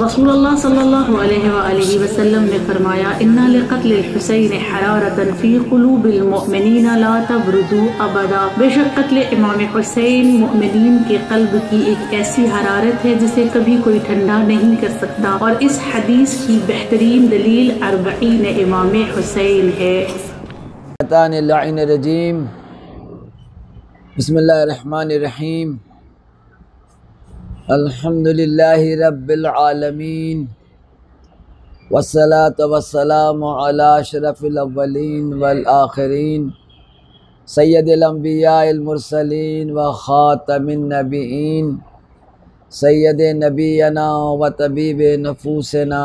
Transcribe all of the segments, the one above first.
रसूलुल्लाह सल्लल्लाहु अलैहि वसल्लम ने फरमाया, इन्ना लिक़त्ल हुसैन हरारतन फ़ी क़ुलूबिल मुअमिनीना ला तबरुदू अबदा। बेशक कत्ल इमाम हुसैन मुअमिनीन के क़ल्ब की एक ऐसी हरारत है जिसे कभी कोई ठंडा नहीं कर सकता। और इस हदीस की बेहतरीन दलील अर्बईन इमाम हुसैन है। बिस्मिल्लाहिर्रहमानिर्रहीम। अल्हम्दुलिल्लाहि रब्बिल आलमीन वस्सलातु वस्सलामु अला अशरफिल अव्वलीन वल आखिरीन सय्यदिल अंबियाइल मुरसलीन व खातमिन नबिय्यीन सय्यद नबियना व तबीब नफूसना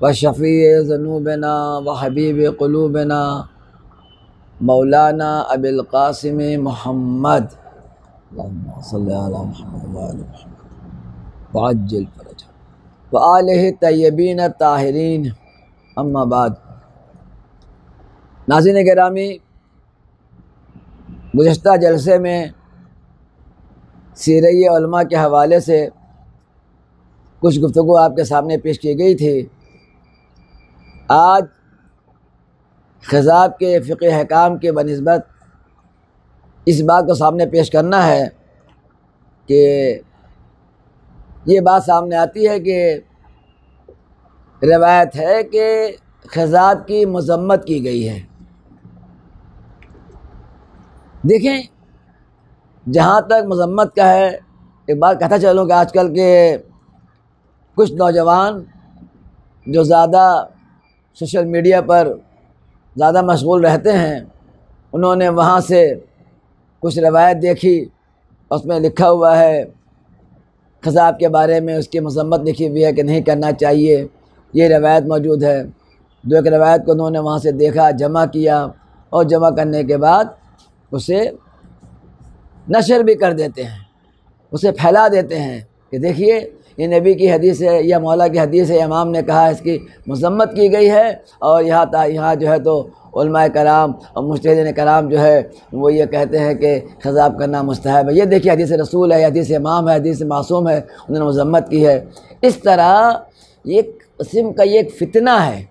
व शफ़ीए ज़ुनूबना व हबीब क़ुलूबना मौलाना अबिल क़ासिम मुहम्मद अल्लाहुम्मा सल्लि अला मुहम्मद व आलि मुहम्मद व अज्जिल फ़रजहु व आलिहि तय्यबीन ताहिरीन। अम्मा बाद। नाज़रीन गिरामी, गुज़श्ता जलसे में सीरत उलमा के हवाले से कुछ गुफ्तगू आपके सामने पेश की गई थी। आज ख़िज़ाब के फ़िक़्ह अहकाम के बनिस्बत इस बात को सामने पेश करना है कि ये बात सामने आती है कि रिवायत है कि ख़िज़ाब की मज़म्मत की गई है। देखें, जहाँ तक मज़म्मत का है, एक बात कहता चलूँ कि आजकल के कुछ नौजवान जो ज़्यादा सोशल मीडिया पर ज़्यादा मशगूल रहते हैं, उन्होंने वहाँ से कुछ रवायत देखी, उसमें लिखा हुआ है ख़िज़ाब के बारे में, उसकी मज़म्मत लिखी हुई है कि नहीं करना चाहिए, ये रवायत मौजूद है। दो एक रवायत को उन्होंने वहाँ से देखा, जमा किया और जमा करने के बाद उसे नशर भी कर देते हैं, उसे फैला देते हैं कि देखिए ये नबी की हदीस है या मौला की हदीस है, इमाम ने कहा इसकी मज़म्मत की गई है। और यहाँ जो है तो उलमाए कराम और मुज्तहिदीन कराम जो है वो ये कहते हैं कि ख़िज़ाब करना मुस्तहब है। ये देखिए हदीस रसूल है, हदीस इमाम है, हदीस मासूम है, उन्होंने मज़म्मत की है। इस तरह एक किस्म का ये एक फ़ितना है,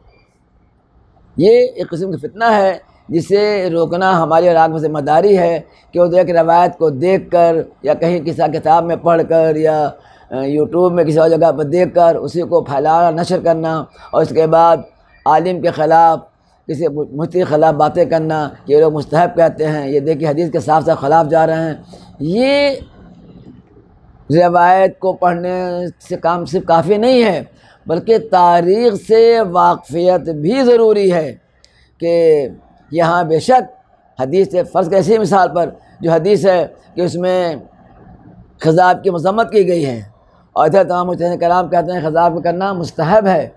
ये एक किस्म का फ़ितना है जिसे रोकना हमारी और आपकी ज़िम्मेदारी है कि वो एक रवायत को देख कर या कहीं किसी किताब में पढ़ कर या यूट्यूब में किसी और जगह पर देख कर उसी को फैलाना, नशर करना और उसके बाद आलिम के ख़िलाफ़, किसी मुफ्ती के ख़िलाफ़ बातें करना कि ये लोग मुस्तहब कहते हैं, ये देखिए हदीस के साफ साफ ख़िलाफ़ जा रहे हैं। ये रवायत को पढ़ने से काम सिर्फ काफ़ी नहीं है, बल्कि तारीख़ से वाक़फ़ियत भी ज़रूरी है कि यहाँ बेशक हदीस से फ़र्ज़ कैसी मिसाल पर जो हदीस है कि उसमें ख़िज़ाब की मज़म्मत की गई है और इधर तमाम मुज्तहिदीन कराम कहते हैं ख़िज़ाब करना मुस्तहब है,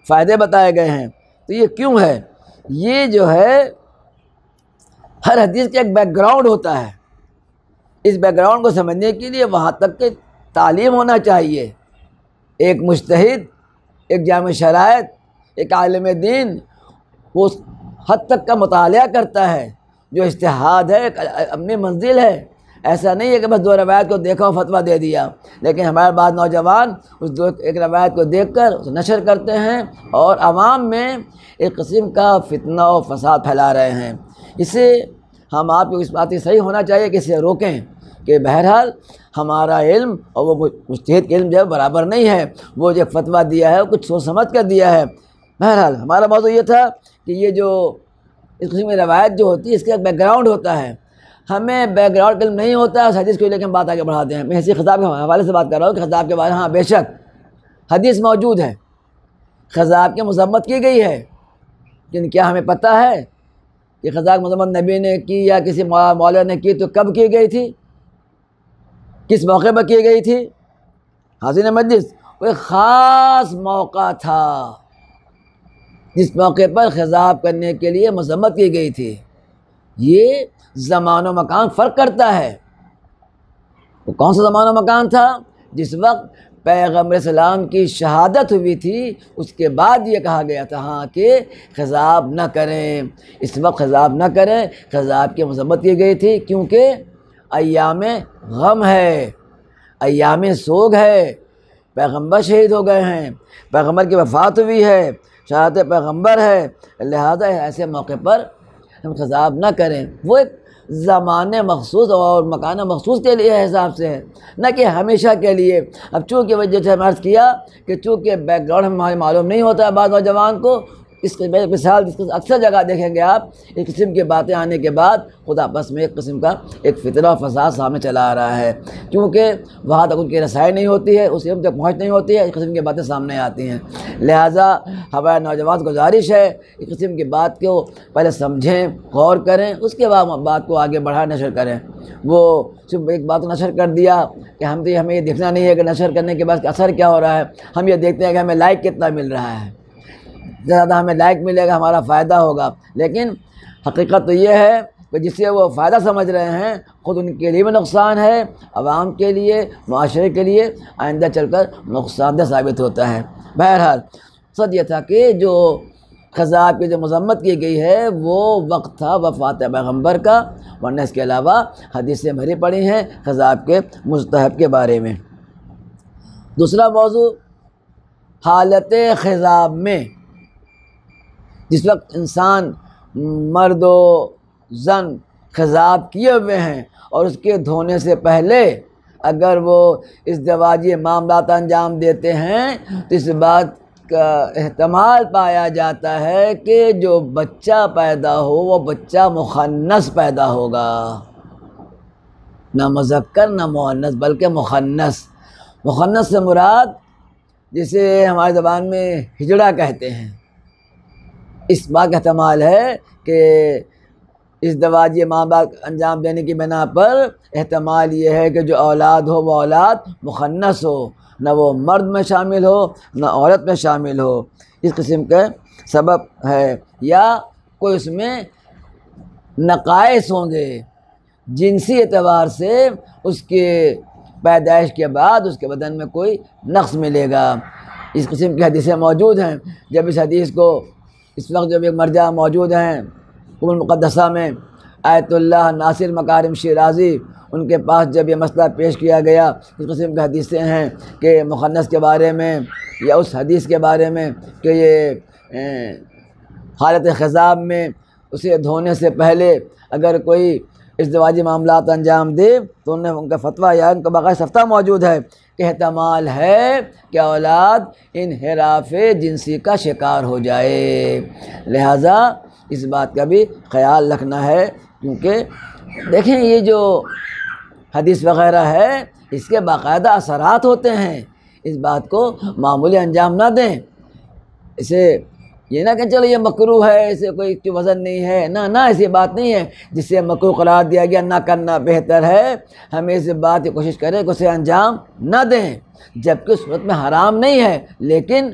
फ़ायदे बताए गए हैं। तो ये क्यों है? ये जो है हर हदीस का एक बैकग्राउंड होता है। इस बैकग्राउंड को समझने के लिए वहाँ तक के तालीम होना चाहिए। एक मुज्तहिद, एक जामिअ शरायत, एक आलिम दीन वो उस हद तक का मुतालिया करता है जो इज्तिहाद है, अपनी मंजिल है। ऐसा नहीं है कि बस दो रवायत को देखा और फतवा दे दिया। लेकिन हमारे बाद नौजवान उस एक रवायत को देखकर उसे नशर करते हैं और आवाम में एक किस्म का फितना और फसाद फैला रहे हैं। इससे हम आपको इस बात से सही होना चाहिए कि इसे रोकें कि बहरहाल हमारा इल्म और वो मुज्तहिद का इल्म जो है बराबर नहीं है। वो जो फतवा दिया है वो कुछ सोच समझ कर दिया है। बहरहाल हमारा मौजू ये था कि ये जो इस किस्म की रवायत जो होती है इसका एक बैकग्राउंड होता है। हमें बैकग्राउंड इल्म नहीं होता है, उस हदीस को लेकर हम बात आगे बढ़ाते हैं। मैं इसी ख़िज़ाब के हवाले से बात कर रहा हूँ कि ख़िज़ाब के बारे में हाँ बेशक हदीस मौजूद है, ख़िज़ाब की मज़म्मत की गई है। लेकिन क्या हमें पता है कि ख़िज़ाब की मज़म्मत नबी ने की या किसी मौला ने की तो कब की गई थी, किस मौके पर की गई थी? हाज़िर मजलिस, वो एक ख़ास मौका था जिस मौके पर ख़िज़ाब करने के लिए मज़म्मत की गई थी। ये ज़मान व मकान फ़र्क करता है। वो कौन सा ज़मान व मकान था? जिस वक्त पैगम्बर सलाम की शहादत हुई थी उसके बाद ये कहा गया था हाँ कि ख़िज़ाब न करें, इस वक्त ख़िज़ाब न करें। ख़िज़ाब की मज़म्मत की गई थी क्योंकि अय्याम गम है, अय्याम सोग है। پیغمبر شہید ہو گئے ہیں، پیغمبر کی وفات ہوئی ہے، شہادت پیغمبر ہے، لہذا ایسے موقع پر ہم خطاب نہ کریں۔ وہ ایک زمانے مخصوص اور مکان مخصوص کے لیے حساب سے ہے، نہ کہ ہمیشہ کے لیے۔ اب چونکہ وجہ سے ہم عرض کیا کہ چونکہ بیک گراؤنڈ ہمارے معلوم نہیں ہوتا ہے بعض نوجوان کو، اس کی مثال جس کو اکثر جگہ دیکھیں گے آپ، اس قسم کی باتیں آنے کے بعد خود آپس میں ایک قسم کا ایک فتنہ و فساد سامنے چلا آ رہا ہے، کیونکہ وہاں تک ان کی رسائی نہیں ہوتی ہے، اس علم تک پہنچ نہیں ہوتی ہے، اس قسم کی باتیں سامنے آتی ہیں۔ لہٰذا ہمارے نوجوان کو گزارش ہے اس قسم کی بات کو پہلے سمجھیں، غور کریں، اس کے بعد بات کو آگے بڑھا نشر کریں۔ وہ صرف ایک بات نشر کر دیا کہ ہمیں یہ دیکھنا نہیں ہے کہ نشر کرنے کے بعد اثر کیا ہو رہا ہے، ہم یہ دیکھتے ہیں کہ ہمیں لائک کتنا مل رہا ہے، زیادہ ہمیں لائک ملے گا ہمارا فائدہ ہوگا، لیکن حقیقت تو یہ ہے کہ جسے وہ فائدہ سمجھ رہے ہیں خود ان کے لیے بھی نقصان ہے، عوام کے لیے، معاشرے کے لیے آئندہ چل کر نقصان دہ ثابت ہوتا ہے۔ بہرحال مقصد یہ تھا کہ جو خضاب کی جو مذمت کی گئی ہے وہ وقت تھا وفات پیغمبر کا، ورنہ اس کے علاوہ حدیثیں بھری پڑی ہیں خضاب کے مستحب کے بارے میں۔ دوسرا موضوع حالت خضاب میں، جس وقت انسان مرد و زن خضاب کیے ہوئے ہیں اور اس کے دھونے سے پہلے اگر وہ ازدواجی معاملات انجام دیتے ہیں تو اس بات کا احتمال پایا جاتا ہے کہ جو بچہ پیدا ہو وہ بچہ مخنث پیدا ہوگا، نہ مذکر نہ مؤنث بلکہ مخنث۔ مخنث سے مراد جسے ہماری زبان میں ہجڑا کہتے ہیں، اس بات کا احتمال ہے کہ ازدواجی معاملات انجام دینے کی بنا پر احتمال یہ ہے کہ جو اولاد ہو وہ اولاد مخنث ہو، نہ وہ مرد میں شامل ہو نہ عورت میں شامل ہو، اس قسم کا سبب ہے۔ یا کوئی اس میں نقائص ہوں گے، جنسی اعتبار سے اس کے پیدائش کے بعد اس کے بدن میں کوئی نقص ملے گا، اس قسم کی حدیثیں موجود ہیں۔ جب اس حدیث کو اس وقت جب ایک مرجع موجود ہیں ام المقدسہ میں آیت اللہ ناصر مکارم شیرازی، ان کے پاس جب یہ مسئلہ پیش کیا گیا، اس قسم کی حدیثیں ہیں کہ مخنث کے بارے میں یا اس حدیث کے بارے میں کہ یہ حالت خضاب میں اسے دھونے سے پہلے اگر کوئی ازدواجی معاملات انجام دے تو ان کا فتویٰ یا ان کا باقاعدہ صفتہ موجود ہے کہ احتمال ہے کہ اولاد انحراف جنسی کا شکار ہو جائے، لہٰذا اس بات کا بھی خیال رکھنا ہے، کیونکہ دیکھیں یہ جو حدیث وغیرہ ہے اس کے باقاعدہ اثرات ہوتے ہیں، اس بات کو معمولی انجام نہ دیں، اسے یہ نہ کہ چلو یہ مکروہ ہے، اسے کوئی وزن نہیں ہے، نہ ایسی بات نہیں ہے جس سے مکروہ قرار دیا گیا، نہ کرنا بہتر ہے۔ ہمیں اس بات کی کوشش کریں کہ اسے انجام نہ دیں، جبکہ اس صورت میں حرام نہیں ہے لیکن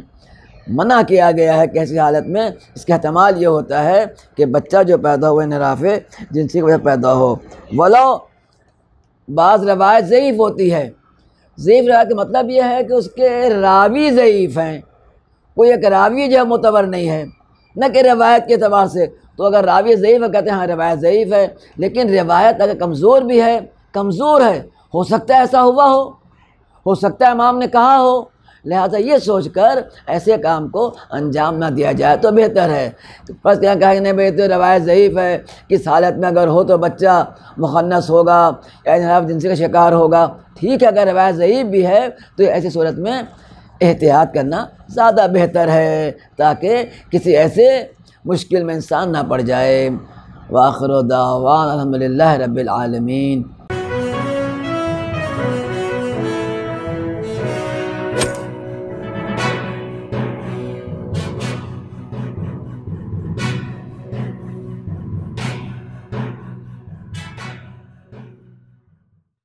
منع کیا گیا ہے کہ ایسی حالت میں اس کا احتمال یہ ہوتا ہے کہ بچہ جو پیدا ہوئے انحراف جنسی کی وجہ پیدا ہو، ولو بعض روایت ضعیف ہوتی ہے۔ ضعیف روایت کا مطلب یہ ہے کہ اس کے راوی ضعیف ہیں، کوئی ایک راوی جو ہے معتبر نہیں ہے، نہ کہ روایت کے اعتبار سے۔ تو اگر راوی ضعیف ہے کہتے ہیں ہاں روایت ضعیف ہے، لیکن روایت اگر کمزور بھی ہے، کمزور ہے، ہو سکتا ہے ایسا ہوا ہو سکتا ہے امام نے کہا ہو، لہٰذا یہ سوچ کر ایسے کام کو انجام نہ دیا جائے تو بہتر ہے۔ بس کیا کہیں نہیں بھائی تو روایت ضعیف ہے، کس حالت میں اگر ہو تو بچہ مخنث ہوگا یا انحراف جنسی کا شکار ہوگا، ٹھیک ہے، اگر روایت ضعیف بھی ہے تو ایسی صورت میں احتیاط کرنا زیادہ بہتر ہے تاکہ کسی ایسے مشکل میں انسان نہ پڑ جائے۔ وآخر دعوانا الحمدللہ رب العالمین۔